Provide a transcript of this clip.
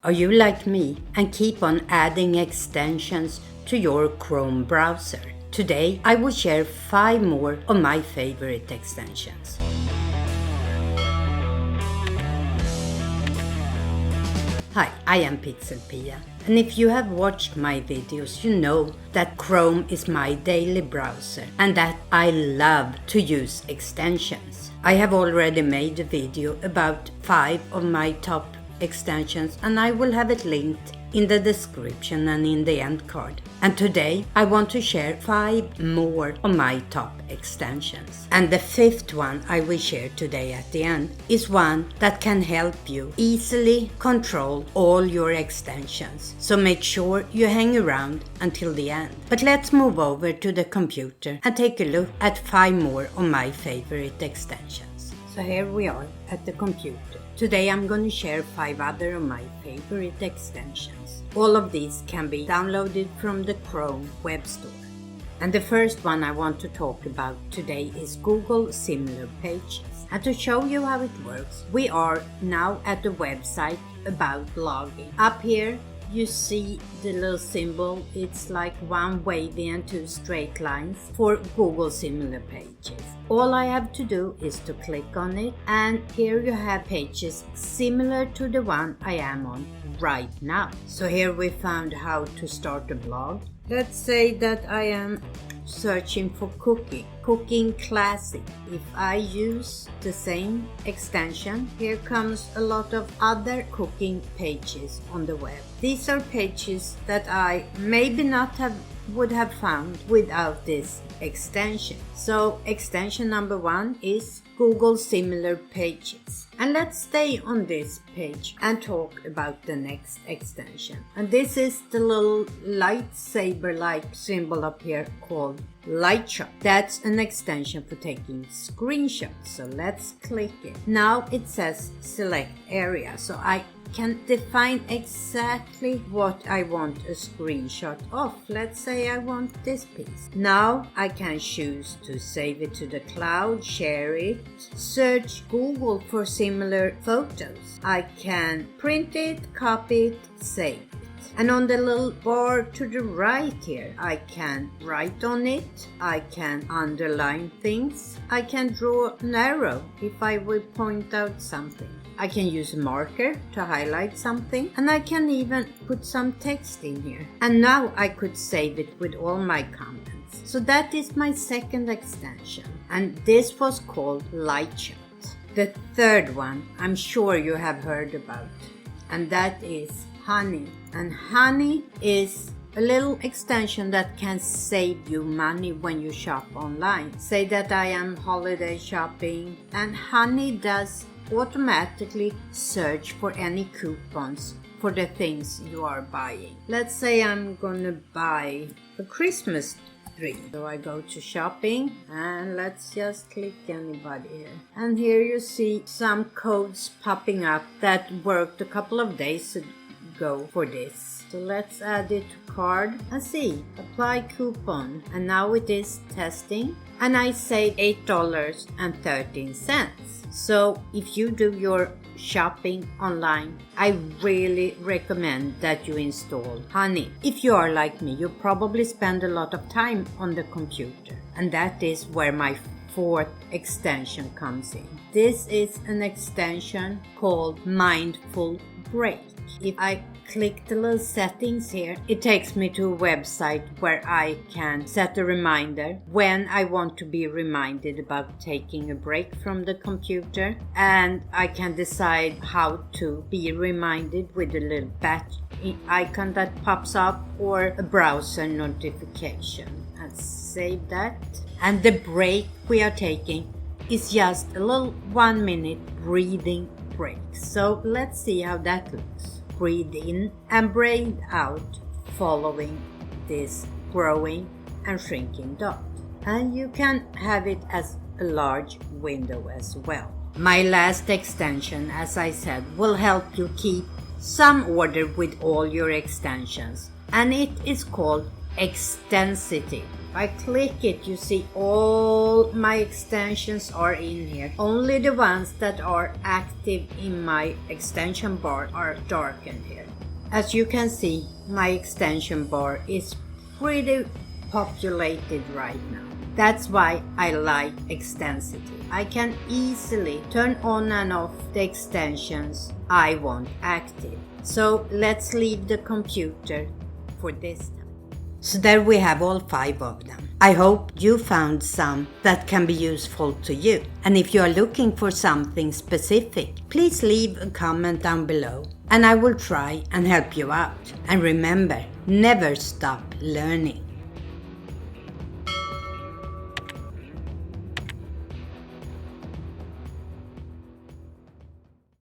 Are you like me and keep on adding extensions to your Chrome browser? Today I will share 5 more of my favorite extensions. Hi, I am Pixelpia, and if you have watched my videos, you know that Chrome is my daily browser and that I love to use extensions. I have already made a video about 5 of my top extensions, and I will have it linked in the description and in the end card. And today I want to share 5 more of my top extensions. And the 5th one I will share today at the end is one that can help you easily control all your extensions. So make sure you hang around until the end. But let's move over to the computer and take a look at 5 more of my favorite extensions. So here we are at the computer. Today I'm going to share 5 other of my favorite extensions. All of these can be downloaded from the Chrome web store. And the first one I want to talk about today is Google Similar Pages. And to show you how it works, we are now at the website about blogging. Up here you see the little symbol. It's like one wavy and 2 straight lines for Google Similar Pages. All I have to do is to click on it, and here you have pages similar to the one I am on right now. So here we found how to start a blog. Let's say that I am searching for cooking classic. If I use the same extension, here comes a lot of other cooking pages on the web. These are pages that I maybe not would have found without this extension. So extension number 1 is Google Similar Pages. And let's stay on this page and talk about the next extension. And this is the little lightsaber-like symbol up here called Lightshot. That's an extension for taking screenshots. So let's click it. Now it says select area. So I can define exactly what I want a screenshot of. Let's say I want this piece. Now I can choose to save it to the cloud, share it, search Google for similar photos. I can print it, copy it, save it. And on the little bar to the right here, I can write on it, I can underline things, I can draw an arrow if I will point out something. I can use a marker to highlight something, and I can even put some text in here. And now I could save it with all my comments. So that is my second extension, and this was called Lightshot. The third one I'm sure you have heard about, and that is Honey. And Honey is a little extension that can save you money when you shop online. Say that I am holiday shopping, and Honey does automatically search for any coupons for the things you are buying. Let's say I'm gonna buy a Christmas tree. So I go to shopping, and let's just click anybody here. And here you see some codes popping up that worked a couple of days ago for this. So let's add it to card and see, apply coupon, and now it is testing, and I saved $8.13. So if you do your shopping online, I really recommend that you install Honey. If you are like me, you probably spend a lot of time on the computer, and that is where my 4th extension comes in. This is an extension called Mindful Break. If I click the little settings here, it takes me to a website where I can set a reminder when I want to be reminded about taking a break from the computer, and I can decide how to be reminded with a little batch icon that pops up or a browser notification. And save that. And the break we are taking is just a little 1-minute breathing break. So let's see how that looks. Breathe in and breathe out, following this growing and shrinking dot. And you can have it as a large window as well. My last extension, as I said, will help you keep some order with all your extensions, and it is called Extensity. If I click it, you see all my extensions are in here. Only the ones that are active in my extension bar are darkened here. As you can see, my extension bar is pretty populated right now. That's why I like extensity. I can easily turn on and off the extensions I want active. So let's leave the computer for this time. So there we have all 5 of them. I hope you found some that can be useful to you. And if you are looking for something specific, please leave a comment down below and I will try and help you out. And remember, never stop learning.